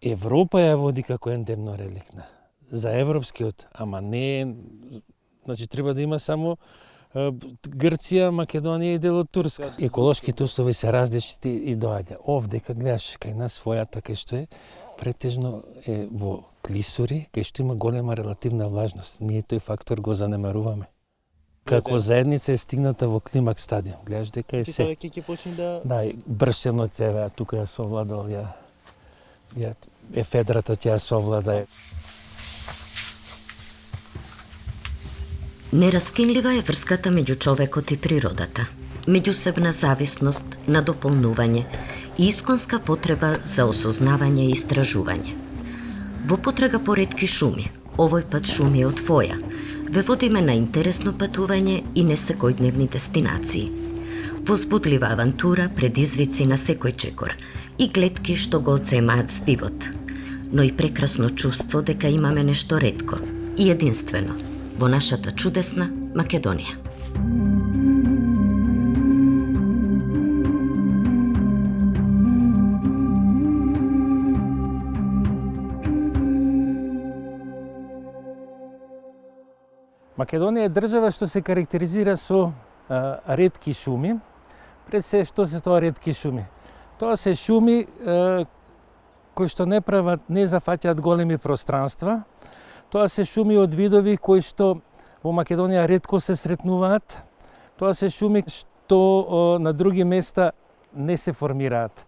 Европа ја води како ендемно реликна. За европскиот, ама не, значи треба да има само Грција, Македонија и дел од Турска. Еколошките услови се различити и доаѓа. Овде, кога гледаш кај нас својата, кај што е, претежно е во клисури, кај што има голема релативна влажност. Ние тој фактор го занемаруваме. Како заедница е стигната во климакс стадиум. Гледаш дека е се. Ќе почне да... Да, бршенот е тука ја совладал, ефедрата ќе ја совлада. Нераскинлива е врската меѓу човекот и природата, меѓусебна зависност, надополнување и исконска потреба за осознавање и истражување. Во потрага по ретки шуми, овој пат шуми од Фоја, ве водиме на интересно патување и несекојдневни дестинации. Возбудлива авантура, предизвици на секој чекор и гледки што го оцемаат стивот, но и прекрасно чувство дека имаме нешто ретко и единствено во нашата чудесна Македонија. Македонија е држава што се карактеризира со ретки шуми. Пред се, што се тоа ретки шуми? Тоа се шуми кои што не зафаќаат големи пространства. Тоа се шуми од видови кои што во Македонија ретко се сретнуваат. Тоа се шуми што на други места не се формираат.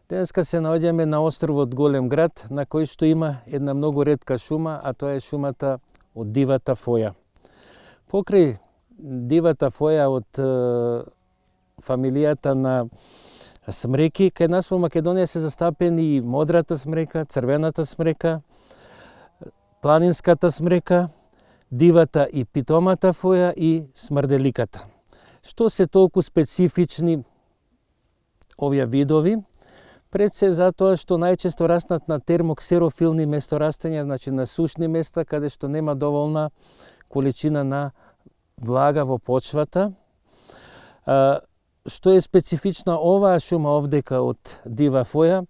Денеска се наоѓаме на островот Голем град, на кој што има една многу ретка шума, а тоа е шумата од дивата фоја. Покрај дивата фоја од фамилијата на смреки, кај нас во Македонија се застапени и модрата смрека, црвената смрека, планинската смрека, дивата и питомата фоја и смрделиката. Што се толку специфични овие видови? Пред се затоа што најчесто растат на термоксерофилни месторастања, значи на сушни места каде што нема доволна количина на влага во почвата. Што е специфична оваа шума овдека од дива фоја?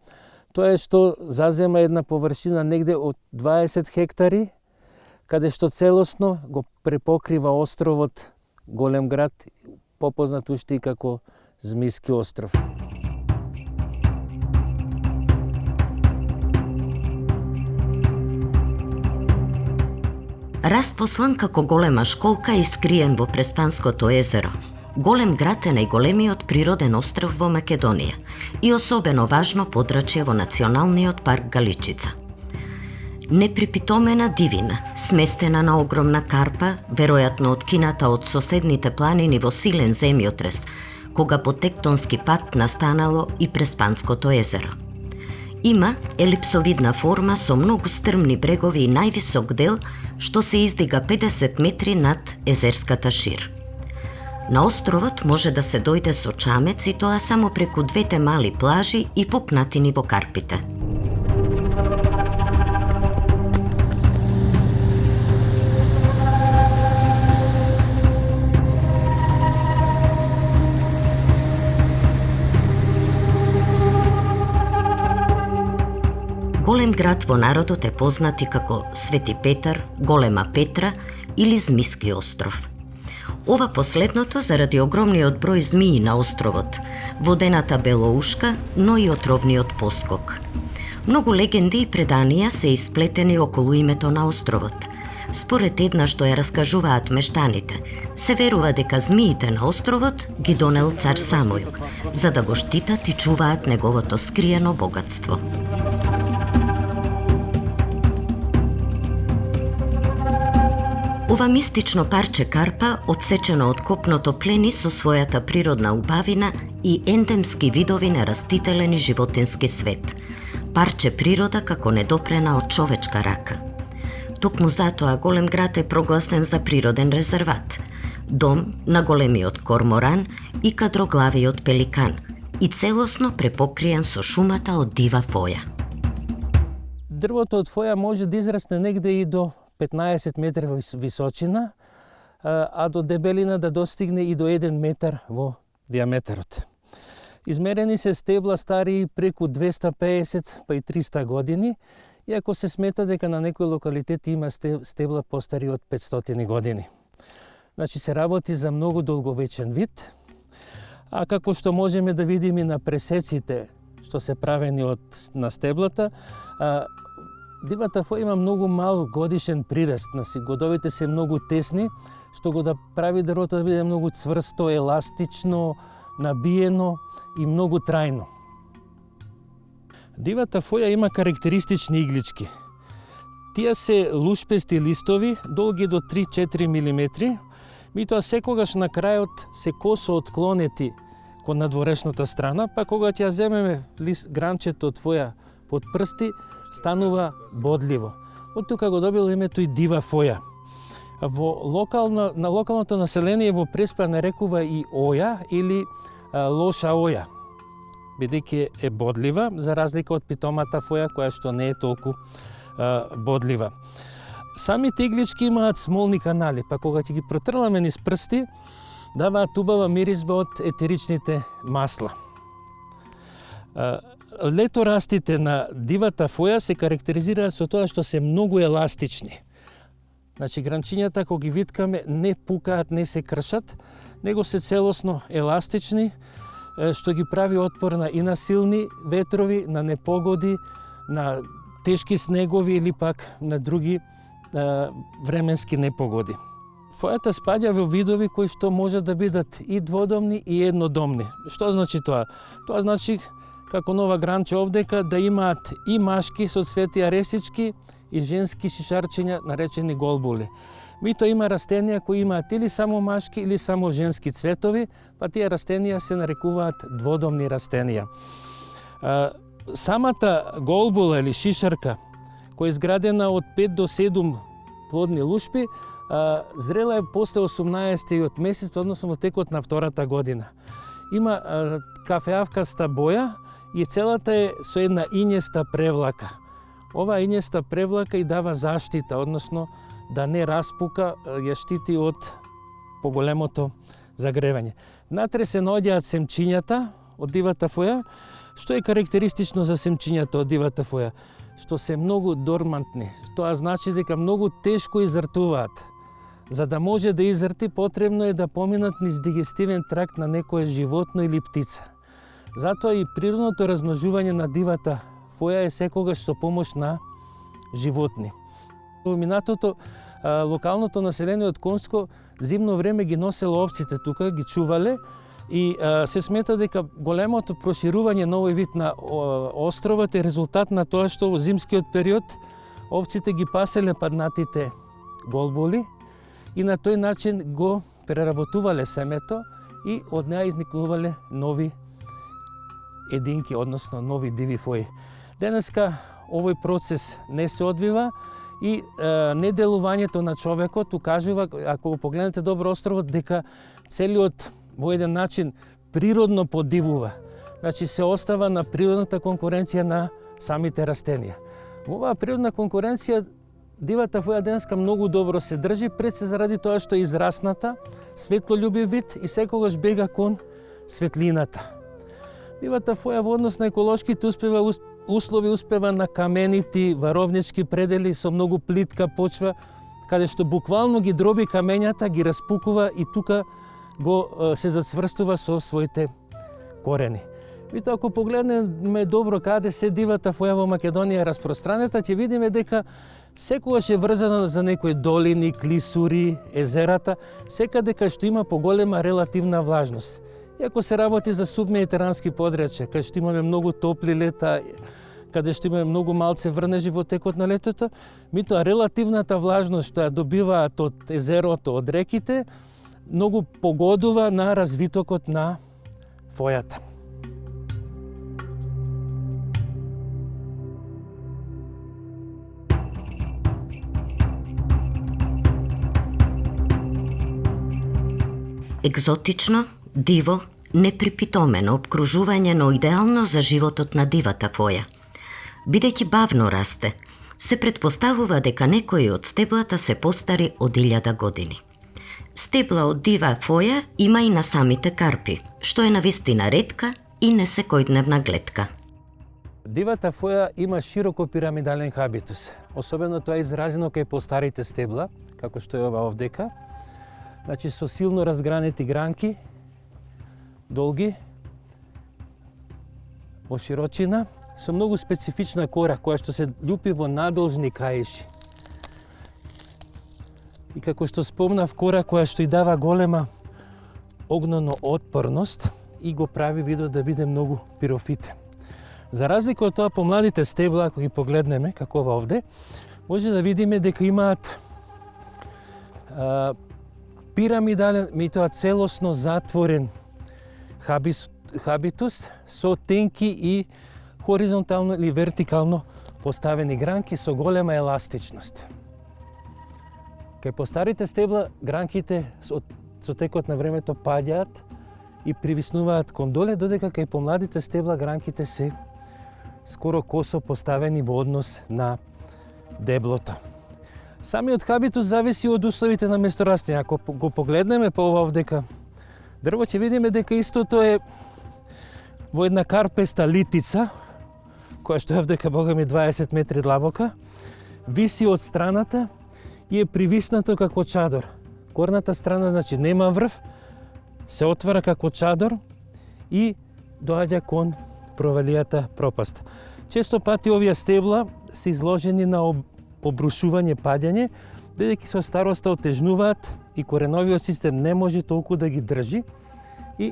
Тоа е што зазема една површина негде од 20 хектари, каде што целосно го препокрива островот Голем град, попознат уште и како Змијски остров. Распослан како голема школка и скриен во Преспанското езеро, Голем град е најголемиот природен остров во Македонија и особено важно подрачје во Националниот парк Галичица. Неприпитомена дивина, сместена на огромна карпа, веројатно откината од соседните планини во силен земјотрес, кога по тектонски пат настанало и Преспанското езеро. Има елипсовидна форма со многу стрмни брегови и највисок дел што се издига 50 метри над езерската шир. На островот може да се дојде со чамец и тоа само преку двете мали плажи и пупнатини во карпите. Голем град во народот е познат и како Свети Петар, Голема Петра или Змијски остров. Ова последното заради огромниот број змии на островот, водената белоушка, но и отровниот поскок. Многу легенди и преданија се исплетени околу името на островот. Според една што ја раскажуваат мештаните, се верува дека змиите на островот ги донел цар Самуил, за да го штитат и чуваат неговото скриено богатство. Ова мистично парче карпа, одсечено од копното, плени со својата природна убавина и ендемски видови на растителен и животински свет. Парче природа како недопрена од човечка рака. Токму затоа Голем град е прогласен за природен резерват, дом на големиот корморан и кадроглавиот пеликан и целосно препокриен со шумата од дива фоја. Дрвото од фоја може да израсне негде и до 15 метри височина, а до дебелина да достигне и до 1 метар во диаметерот. Измерени се стебла стари преку 250 па и 300 години, иако се смета дека на некои локалитети има стебла постари од 500 години. Значи се работи за многу долговечен вид, а како што можеме да видиме на пресеците што се правени на стеблата, дивата фоја има многу мал годишен прираст, годовите се многу тесни, што го да прави дрвото да биде многу цврсто, еластично, набиено и многу трајно. Дивата фоја има карактеристични иглички. Тие се лушпести листови, долги до 3-4 мм, меѓутоа секогаш на крајот се косо отклонети кон надворешната страна, па кога ќе ја земеме гранчето од фоја под прсти, станува бодливо. Од тука го добило името и дива фоја. На локалното население во преспа нарекува и оја или лоша оја, бидејќи е бодлива, за разлика од питомата фоја, која што не е толку бодлива. Самите иглички имаат смолни канали, па кога ќе ги протрламе низ прсти, даваат убава миризба од етеричните масла. Леторастите на дивата фоја се карактеризираат со тоа што се многу еластични. Значи, гранчињата, кога ги виткаме, не пукаат, не се кршат, него се целосно еластични, што ги прави отпорна и на силни ветрови, на непогоди, на тешки снегови или пак на други временски непогоди. Фојата спаѓа во видови кои што можат да бидат и дводомни и еднодомни. Што значи тоа? Тоа значи, како нова гранче овдека, да имаат и машки со цвети аресички и женски шишарчиња, наречени голбули. Меѓутоа има растенија кои имаат или само машки или само женски цветови, па тие растенија се нарекуваат дводомни растенија. Самата голбула или шишарка, која е изградена од 5 до 7 плодни лушпи, зрела е после 18 месец, односно во текот на втората година. Има кафеавкаста боја и целата е со една ињеста превлака. Оваа ињеста превлака и дава заштита, односно да не распука, ја штити од поголемото загревање. Внатре се наоѓаат семчињата од дивата фоја. Што е карактеристично за семчињата од дивата фоја? Што се многу дормантни. Тоа значи дека многу тешко изртуваат. За да може да изрти, потребно е да поминат низ дигестивен тракт на некое животно или птица. Затоа и природното размножување на дивата фоја е секогаш со помош на животни. Во минатото, локалното население од Конско зимно време ги носело овците тука, ги чувале и се смета дека големото проширување на овој вид на островот е резултат на тоа што во зимскиот период овците ги паселе паднатите голбули и на тој начин го преработувале семето и од неа изникнувале нови единки, односно нови диви фои. Денеска овој процес не се одвива и неделувањето на човекот укажува, ако го погледнете добро островот, дека целиот во еден начин природно подивува. Значи се остава на природната конкуренција на самите растенија. Во оваа природна конкуренција дивата фоја денеска многу добро се држи, пред се заради тоа што е израсната, светлолюбив вид и секогаш бега кон светлината. Дивата фоја во однос на еколошките услови успева на каменити, варовнички предели со многу плитка почва, каде што буквално ги дроби камењата, ги распукува и тука се зацврстува со своите корени. Меѓутоа, ако погледнеме добро каде се дивата фоја во Македонија распространета, ќе видиме дека секогаш е врзана за некои долини, клисури, езерата, секаде кај што има поголема релативна влажност. Иако се работи за субмедитерански подрачја, кај што имаме многу топли лета, каде што имаме многу малце врнежи во текот на летото, меѓутоа релативната влажност што ја добиваат од езерото, од реките, многу погодува на развитокот на фојата. Екзотично, диво, неприпитомено опкружување, но идеално за животот на дивата фоја. Бидејќи бавно расте, се претпоставува дека некои од стеблата се постари од 1000 години. Стебла од дива фоја има и на самите карпи, што е навистина ретка и несекојдневна гледка. Дивата фоја има широко пирамидален хабитус. Особено тоа е изразено кај постарите стебла, како што е ова овдека. Значи со силно разгранети гранки, долги, во широчина, со многу специфична кора која што се љупи во надолжни каиши. И како што спомнав, кора која што и дава голема огнено отпорност и го прави видот да биде многу пирофитен. За разлика од тоа, помладите стебла, ако ги погледнеме, како ова овде, може да видиме дека имаат пирамидален, меѓутоа целосно затворен хабитус со тенки и хоризонтално или вертикално поставени гранки со голема еластичност. Кај постарите стебла, гранките со текот на времето паѓаат и привиснуваат кон доле, додека кај помладите стебла гранките се скоро косо поставени во однос на деблото. Самиот хабитус зависи од условите на месторастење. Ако го погледнеме по ова овдека дрво, ќе видиме дека истото е во една карпеста литица, која што е овдека, бога ми, 20 метри длабока, виси од страната и е привиснато како чадор. Горната страна, значи, нема врв, се отвара како чадор и доаѓа кон провалијата пропаст. Често пати овие стебла се изложени на обрушување, паѓање, бидејќи со староста отежнуваат и кореновиот систем не може толку да ги држи и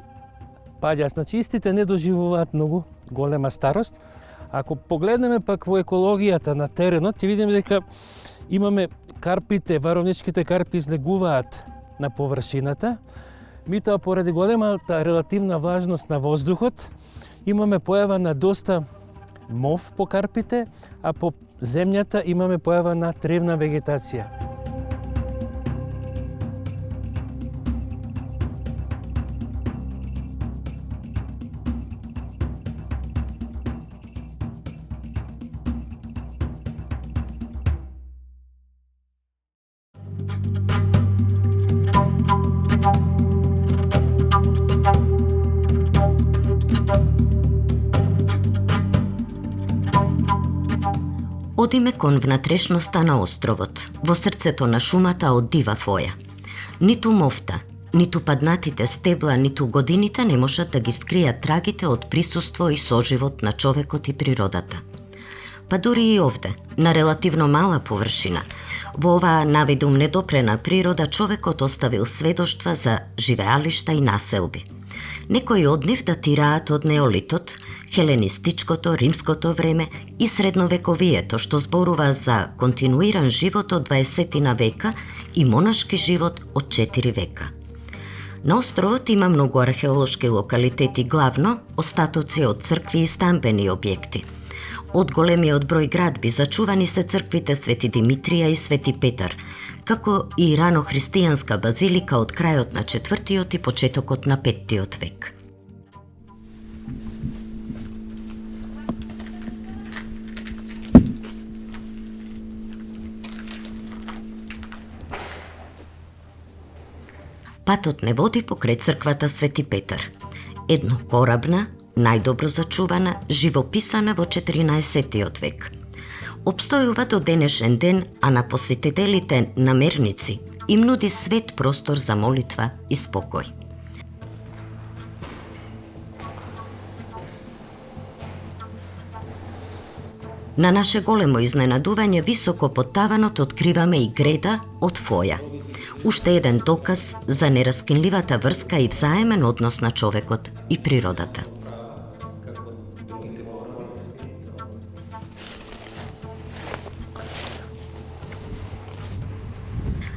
паѓаат. Значи, истите не доживуваат многу голема старост. Ако погледнеме пак во екологијата на теренот, ќе видиме дека имаме карпите, варовничките карпи излегуваат на површината, меѓутоа поради големата релативна влажност на воздухот, имаме појава на доста мов по карпите, а по земјата имаме појава на тревна вегетација. Одиме кон внатрешноста на островот, во срцето на шумата од дива фоја. Ниту мофта, ниту паднатите стебла, ниту годините не можат да ги скријат трагите од присуство и соживот на човекот и природата. Па дури и овде, на релативно мала површина, во оваа навидум недопрена природа, човекот оставил сведоштва за живеалишта и населби. Некои од нив датираат од неолитот, хеленистичкото, римското време и средновековието, што зборува за континуиран живот од 20 века и монашки живот од 4 века. На островот има многу археолошки локалитети, главно остатоци од цркви и стамбени објекти. Од големиот број градби зачувани се црквите Свети Димитрија и Свети Петар, како и рано-христијанска базилика од крајот на 4 и почетокот на 5 век. Патот не води покрај црквата Свети Петар, еднокорабна, најдобро зачувана, живописана во 14 век. Обстојува до денешен ден, а на посетителите намерници им нуди свет простор за молитва и спокој. На наше големо изненадување, високо под таванот откриваме и греда од фоја. Уште еден доказ за нераскинливата врска и взаемен однос на човекот и природата.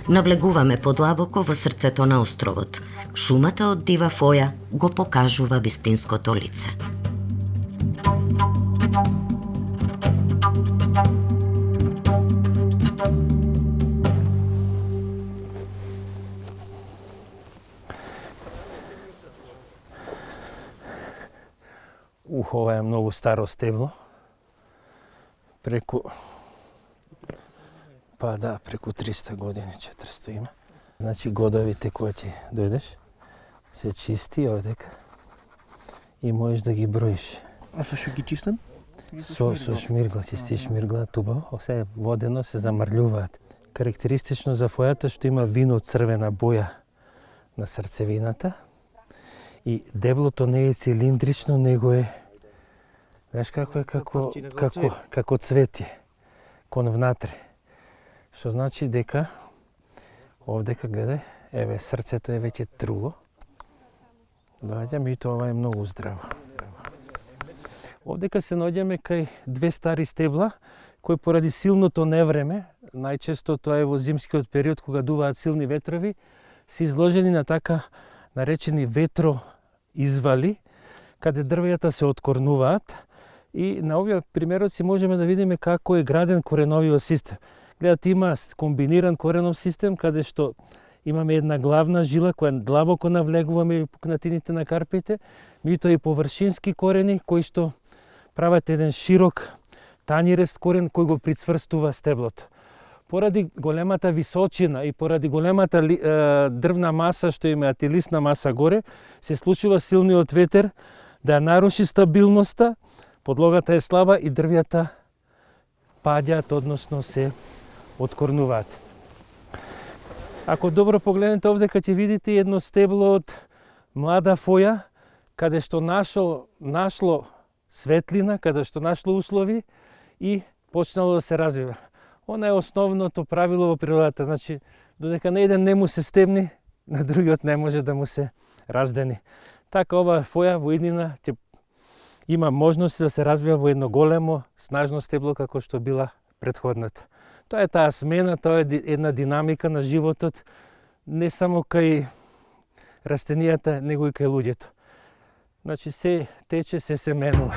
Навлегуваме подлабоко во срцето на островот. Шумата од дива фоја го покажува вистинското лице. Ова е многу старо стебло. Преку 300 години, 400 има. Значи годовите кои ќе дојдеш се чисти овдека и можеш да ги броиш. А што ги чистам? Со шмиргла, чисти шмиргла, тубаво. Се водено се замрлјуваат. Карактеристично за фојата што има вино црвена боја на срцевината и деблото не е цилиндрично, него е, знаеш како е, како цветие, кон внатре. Што значи дека, овдека гледај, еве срцето е веќе труло. Доаѓам и тоа е многу здраво. Овдека се наоѓаме кај две стари стебла, кои поради силното невреме, најчесто тоа е во зимскиот период кога дуваат силни ветрови, се изложени на така наречени ветроизвали, каде дрвејата се откорнуваат и на овие примероци можеме да видиме како е граден кореновиот систем. Гледате, има комбиниран коренов систем, каде што имаме една главна жила која длабоко навлегува меѓу пукнатините на карпите, меѓутоа и површински корени кои што прават еден широк танирест корен кој го прицврстува стеблото. Поради големата височина и поради големата дрвна маса што имаат и лисна маса горе, се случува силниот ветер да ја наруши стабилноста, подлогата е слаба и дрвјата паѓаат, односно се откорнуваат. Ако добро погледнете овдека ќе видите едно стебло од млада фоја, каде што нашло светлина, каде што нашло услови и почнало да се развива. Она е основното правило во природата, значи додека на еден не му се стебни, на другиот не може да му се раздени. Така ова фоја во иднина ќе има можности да се развива во едно големо, снажно стебло како што била претходната. Тоа е таа смена, тоа е една динамика на животот, не само кај растенијата, него и кај луѓето. Значи се тече, се менува.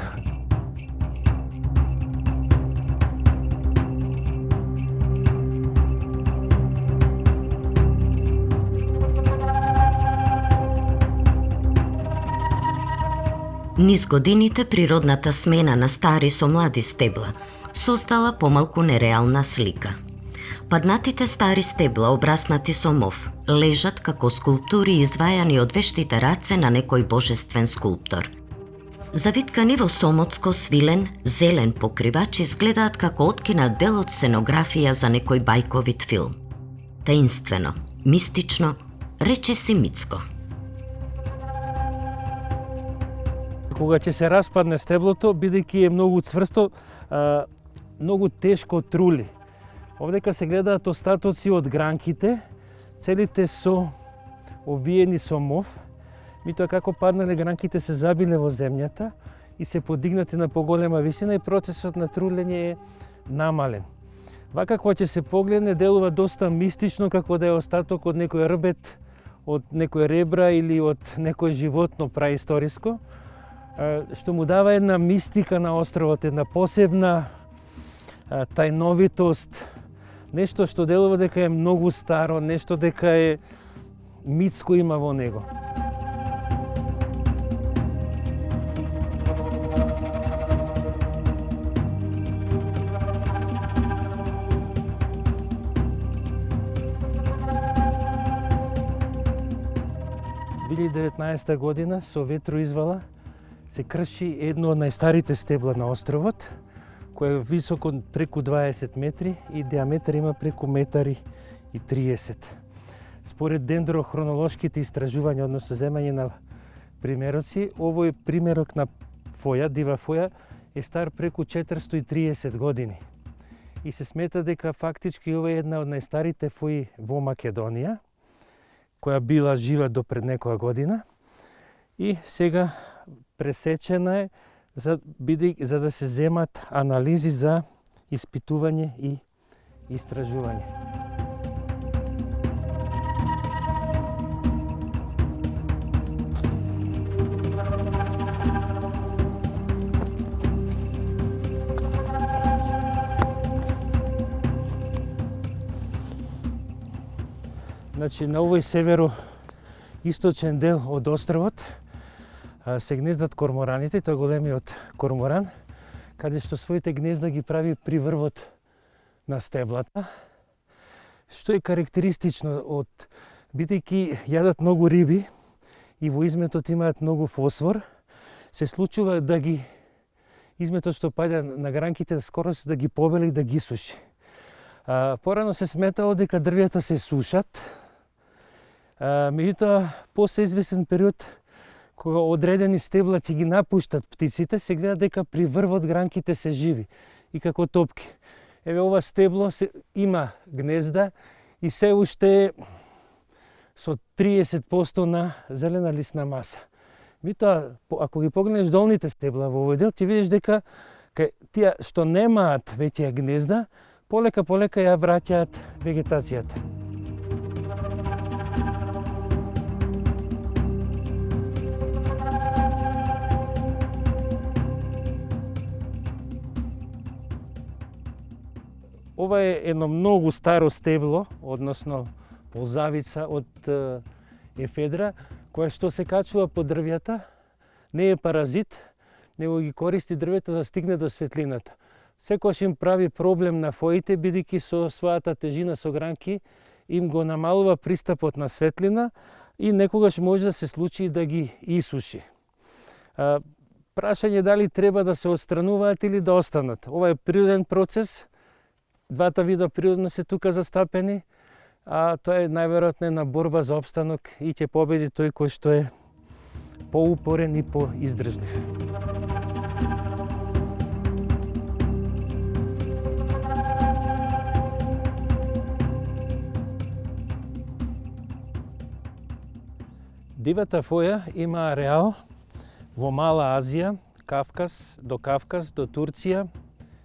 Низ годините природната смена на стари со млади стебла создала помалку нереална слика. Паднатите стари стебла, обраснати со мов, лежат како скулптури извајани од вештите раце на некој божествен скулптор. Завиткани во сомотско свилен, зелен покривач изгледаат како откинат дел од сценографија за некој бајковит филм. Таинствено, мистично, речиси митско. Кога ќе се распадне стеблото, бидејќи е многу цврсто, многу тешко трули. Овдека се гледаат остатоци од гранките, целите со обвиени со мов, меѓутоа како паднале гранките се забиле во земјата и се подигнати на поголема висина и процесот на трулење е намален. Вака кога ќе се погледне, делува доста мистично, како да е остаток од некој рбет, од некој ребра или од некој животно праисториско, што му дава една мистика на островот, една посебна тајновитост, нешто што делува дека е многу старо, нешто дека е митско има во него. Во 2019 година со ветроизвала се крши едно од најстарите стебла на островот, кој е високо преку 20 метри и диаметар има преку 1,30 метри. Според дендрохронолошките истражувања, односно земање на примероци, овој примерок на фоја, дива фоја, е стар преку 430 години. И се смета дека фактички ова е една од најстарите фои во Македонија, која била жива до пред некоја година и сега пресечена е за да се земат анализи за испитување и истражување. Значи, на овој северо-источен дел од островот се гнездат кормораните, тоа е големиот корморан, каде што своите гнезда ги прави при врвот на стеблата, што е карактеристично бидејќи јадат многу риби и во изметот имаат многу фосфор, се случува да ги изметот што паѓа на гранките скоро да ги побели и да ги суши. Порано се сметало дека дрвјата се сушат, меѓутоа после известен период кога одредени стебла ќе ги напуштат птиците, се гледа дека при врвот гранките се живи и како топки. Еве ова стебло има гнезда и се уште со 30% на зелена лисна маса. Меѓутоа, ако ги погледнеш долните стебла во овој дел, ќе видиш дека тие што немаат веќе гнезда, полека ја враќаат вегетацијата. Ова е едно многу старо стебло, односно ползавица од ефедра, која што се качува по дрвјата, не е паразит, него ги користи дрвета за да стигне до светлината. Секогаш им прави проблем на фоите, бидејќи со својата тежина со гранки им го намалува пристапот на светлина и некогаш може да се случи да ги исуши. Прашање дали треба да се отстрануваат или да останат. Ова е природен процес, двата вида природно се тука застапени, а тоа е најверојатно една борба за опстанок и ќе победи тој кој што е поупорен и поиздржлив. Дивата фоја има ареал во Мала Азија, Кавказ, до Турција,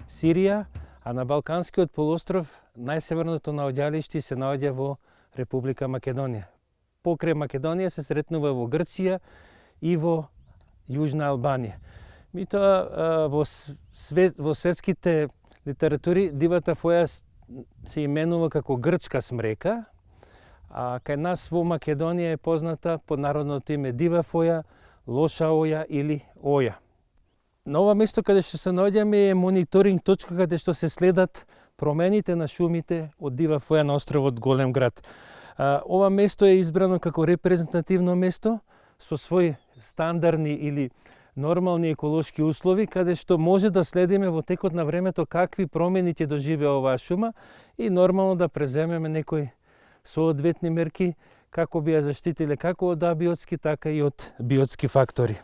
Сирија, а на Балканскиот полуостров најсеверното наоѓалиште се наоѓа во Република Македонија. Покрај Македонија се сретнува во Грција и во Јужна Албанија. Меѓутоа во светските литератури дивата фоја се именува како грчка смрека, а кај нас во Македонија е позната под народното име дива фоја, лоша оја или оја. На ова место каде што се наоѓаме е мониторинг точка каде што се следат промените на шумите од дива фоја на островот Голем град. Ова место е избрано како репрезентативно место со своји стандардни или нормални еколошки услови, каде што може да следиме во текот на времето какви промени ќе доживее оваа шума и нормално да преземеме некои соодветни мерки како би ја заштитиле како од абиотски, така и од биотски фактори.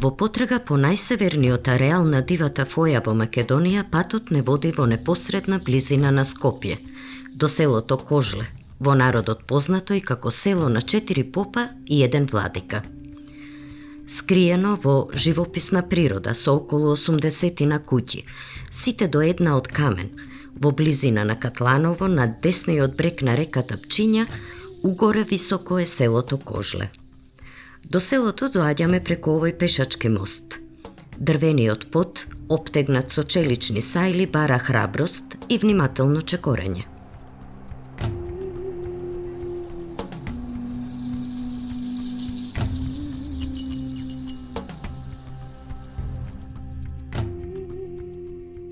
Во потрага по најсеверниот ареал на дивата фоја во Македонија, патот не води во непосредна близина на Скопје, до селото Кожле, во народот познато и како село на 4 попа и 1 владика. Скриено во живописна природа со околу 80 куќи, сите до една од камен, во близина на Катланово, на десниот брег на реката Пчиња, угоре високо е селото Кожле. До селото доаѓаме преку овој пешачки мост. Дрвениот под, обтегнат со челични сајли, бара храброст и внимателно чекорење.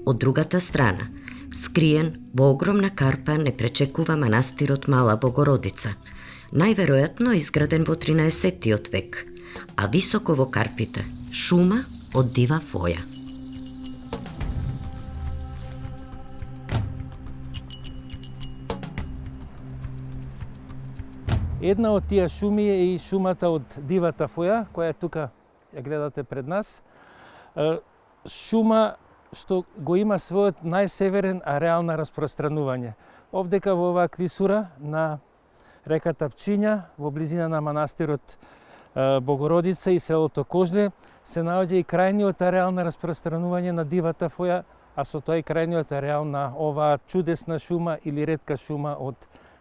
Од другата страна, скриен во огромна карпа, не пречекува манастирот Мала Богородица, најверојатно изграден во 13 век, а високо во карпите шума од дива фоја. Една од тие шуми е и шумата од дивата фоја, која тука ја гледате пред нас. Шума што го има својот најсеверен ареал на распространување. Овдека во оваа клисура на реката Пчиња, во близина на манастирот Богородица и селото Кожле, се наоѓа и крајниот ареал на распространување на дивата фоја, а со тоа и крајниот ареал на оваа чудесна шума или ретка шума од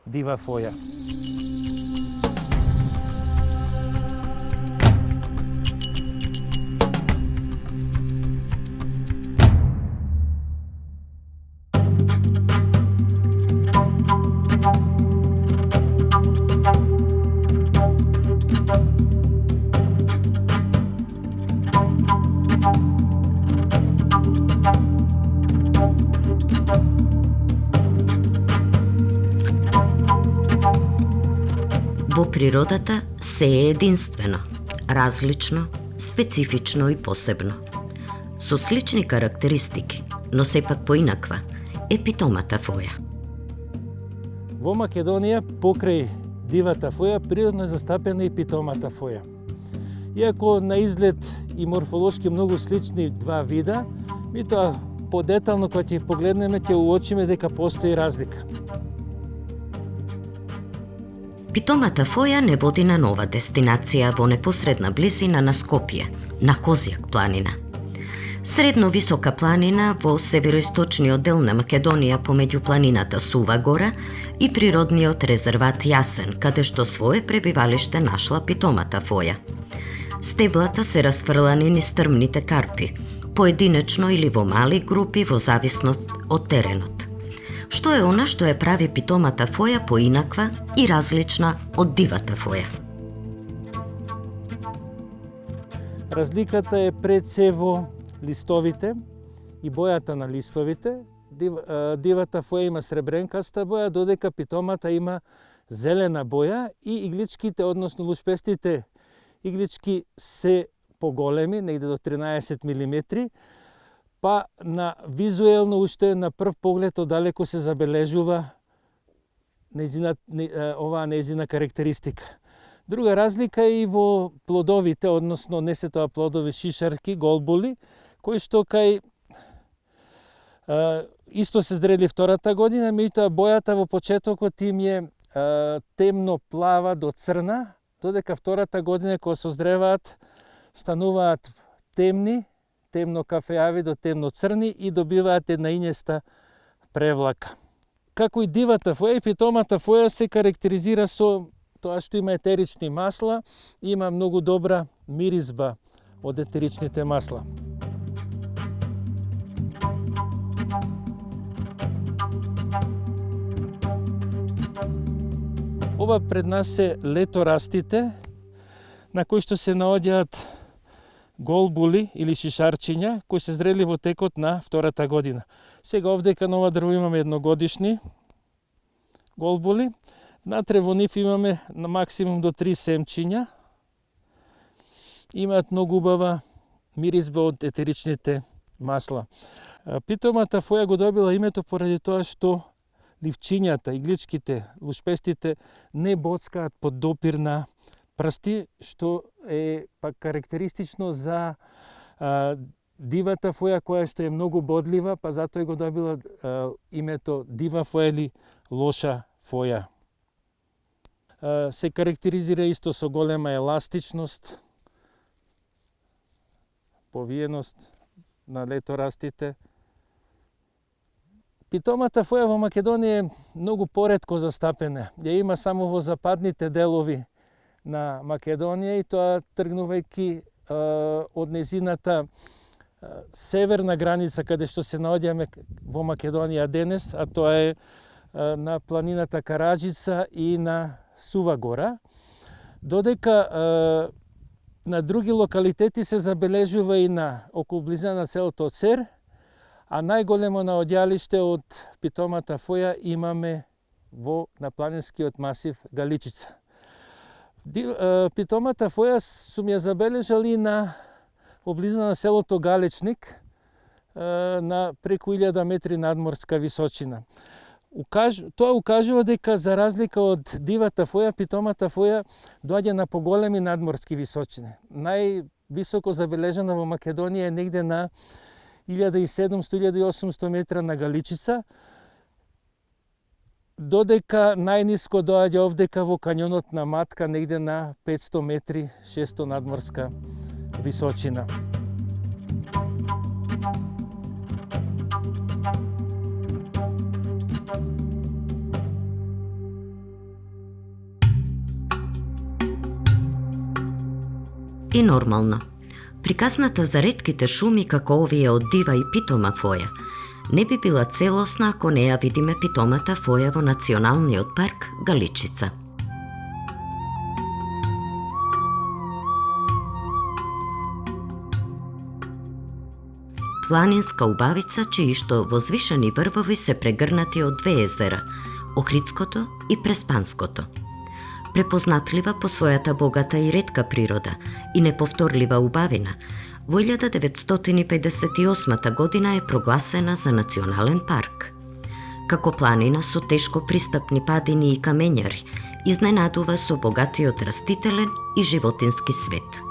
дива фоја. Во природата се е единствено, различно, специфично и посебно. Со слични карактеристики, но сепак поинаква, е питомата фоја. Во Македонија, покрај дивата фоја, природно е застапена и питомата фоја. Иако на изглед и морфолошки многу слични два вида, меѓутоа подетално кога ќе погледнеме ќе уочиме дека постои разлика. Питомата фоја не води на нова дестинација во непосредна близина на Скопје, на Козјак планина. Средно висока планина во североисточниот дел на Македонија помеѓу планината Сува гора и природниот резерват Јасен, каде што свое пребивалиште нашла питомата фоја. Стеблата се расфрлани низ стрмните карпи, поединечно или во мали групи во зависност од теренот. Што е она што ја прави питомата фоја поинаква и различна од дивата фоја? Разликата е пред се во листовите и бојата на листовите. Дивата фоја има сребренкаста боја, додека питомата има зелена боја и игличките, односно лушпестите иглички се поголеми, негде до 13 мм, па на визуелно уште на прв поглед оддалеку се забележува оваа нејзина карактеристика. Друга разлика е и во плодовите, односно не се тоа плодови, шишарки, голбули, кои што кај исто се зрели втората година, меѓутоа бојата во почетокот им е темно плава до црна, додека втората година кога созреваат стануваат темни, темно кафеави до темно црни и добиваат една инеста превлака. Како и дивата фоја, и питомата фоја се карактеризира со тоа што има етерични масла, има многу добра миризба од етеричните масла. Ова пред нас се леторастите, на кои што се наоѓаат голбули или шишарчиња, кои се зрели во текот на втората година. Сега овдека на ова дрво имаме едногодишни голбули. Внатре во нив имаме на максимум до 3 семчиња. Имаат многу убава миризба од етеричните масла. Питомата фоја го добила името поради тоа што ливчињата, игличките, лушпестите не боцкаат под допир на прсти, што е пак карактеристично за дивата фоја, која што е многу бодлива, па затоа го добила името дива фоја или лоша фоја. Се карактеризира исто со голема еластичност, повиеност на леторастите. Питомата фоја во Македонија е многу поретко застапена. Ја има само во западните делови на Македонија и тоа тргнувајќи од незината северна граница каде што се наоѓаме во Македонија денес, а тоа е на планината Караџица и на Сува гора, додека на други локалитети се забележува и на околу близина на селото Цер, а најголемо наоѓалиште од питомата фоја имаме на планинскиот масив Галичица. Питомата фоја сум ја забележал и во близина на селото Галечник, на преку 1000 метри надморска височина. Тоа укажува дека за разлика од дивата фоја, питомата фоја доаѓа на поголеми надморски височини. Највисоко забележана во Македонија е негде на 1700-1800 метра на Галичица, додека најниско доаѓа овдека во кањонот на Матка негде на 500 метри, 600 надморска височина. И нормално. Приказната за ретките шуми како овие од дива и питома фоја не би била целосна ако не ја видиме питомата фоја во Националниот парк Галичица. Планинска убавица чии што возвишени врвови се прегрнати од две езера, Охридското и Преспанското. Препознатлива по својата богата и ретка природа и неповторлива убавина, во 1958 година е прогласена за национален парк. Како планина со тешко пристапни падини и камењари, изненадува со богатиот растителен и животински свет.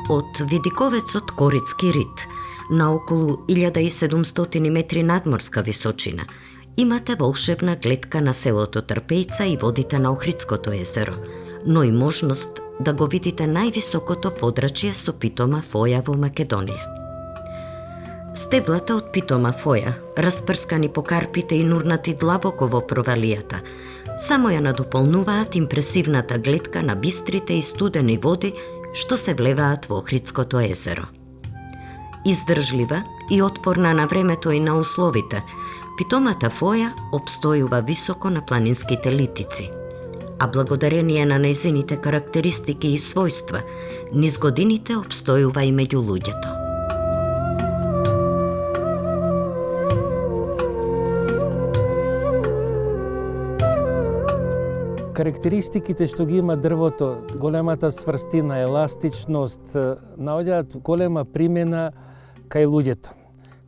Од видиковецот Корицки рид, на околу 1700 метри надморска височина, имате волшебна гледка на селото Трпејца и водите на Охридското езеро, но и можност да го видите највисокото подрачје со питома фоја во Македонија. Стеблата од питома фоја, распрскани по карпите и нурнати длабоко во провалијата, само ја надополнуваат импресивната гледка на бистрите и студени води што се влеваат во Охридското езеро. Издржлива и отпорна на времето и на условите, питомата фоја обстојува високо на планинските литици, а благодарение на нејзините карактеристики и својства, низ годините обстојува и меѓу луѓето. Карактеристиките што ги има дрвото, големата цврстина, еластичност, наоѓаат голема примена кај луѓето.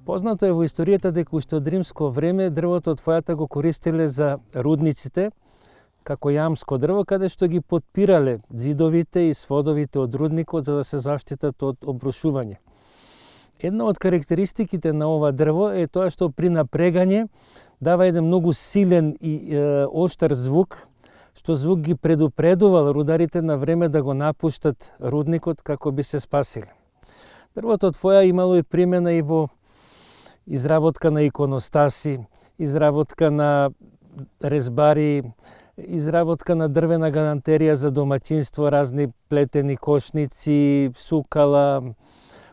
Познато е во историјата дека уште од римско време дрвото од фојата го користеле за рудниците, како јамско дрво, каде што ги подпирале ѕидовите и сводовите од рудникот за да се заштитат од обрушување. Една од карактеристиките на ова дрво е тоа што при напрегање дава еден многу силен и оштар звук, што звук ги предупредувал рударите на време да го напуштат рудникот како би се спасили. Дрвото од фоја имало и примена и во изработка на иконостаси, изработка на резбари, изработка на дрвена галантерија за домаќинство, разни плетени кошници, сукала,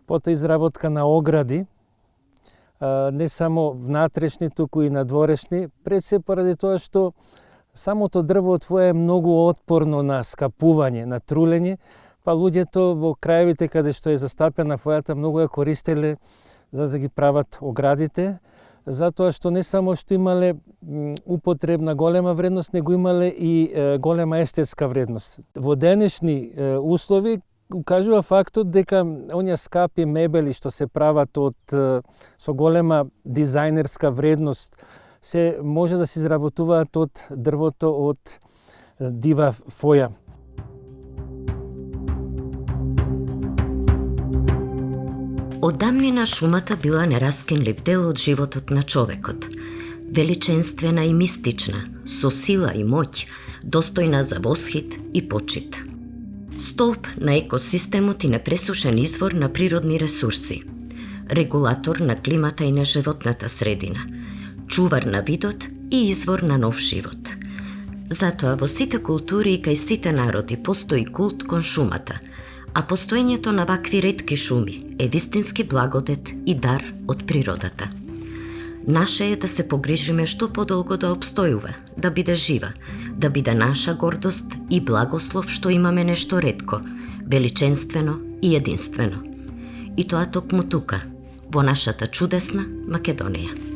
потоа изработка на огради, не само внатрешни, туку и надворешни, пред се поради тоа што самото дрво од фоја е многу отпорно на скапување, на трулење, па луѓето во краевите каде што е застапена фојата многу ја користеле за да ги прават оградите, затоа што не само што имале употребна голема вредност, него имале и голема естетска вредност. Во денешни услови укажува фактот дека оние скапи мебели што се прават со голема дизајнерска вредност се може да се изработуваат од дрвото од дива фоја. Од давнина шумата била нераскинлив дел од животот на човекот. Величенствена и мистична, со сила и моќ, достојна за восхит и почит. Столб на екосистемот и непресушен извор на природни ресурси. Регулатор на климата и на животната средина. Чувар на видот и извор на нов живот. Затоа во сите култури и кај сите народи постои култ кон шумата, а постоењето на вакви ретки шуми е вистински благодет и дар од природата. Наше е да се погрижиме што подолго да обстојува, да биде жива, да биде наша гордост и благослов што имаме нешто ретко, величенствено и единствено. И тоа токму тука, во нашата чудесна Македонија.